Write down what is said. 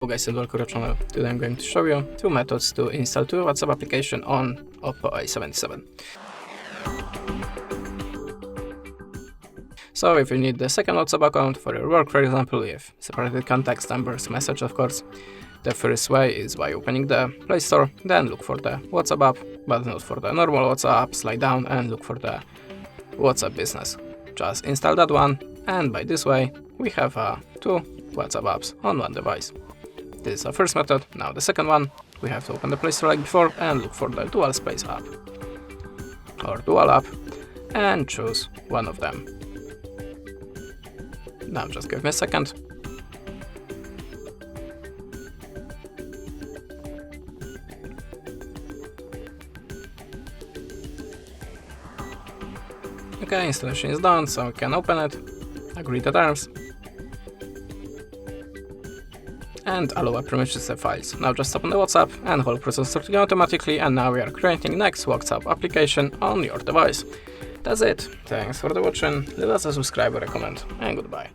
Hello guys and welcome to our channel. Today I'm going to show you two methods to install two WhatsApp application on Oppo A77. So if you need the second WhatsApp account for your work, for example, with separated contacts, numbers, message of course, the first way is by opening the Play Store, then look for the WhatsApp app, but not for the normal WhatsApp app, slide down and look for the WhatsApp Business. Just install that one, and by this way we have two WhatsApp apps on one device. This is our first method. Now the second one, we have to open the Play Store like before and look for the Dual Space app or Dual app and choose one of them. Now just give me a second. Okay, installation is done, so we can open it, agree the terms, and allow permissions to files. Now just open the WhatsApp and whole process starting automatically, and now we are creating next WhatsApp application on your device. That's it. Thanks for the watching, leave us a subscribe or a comment, and goodbye.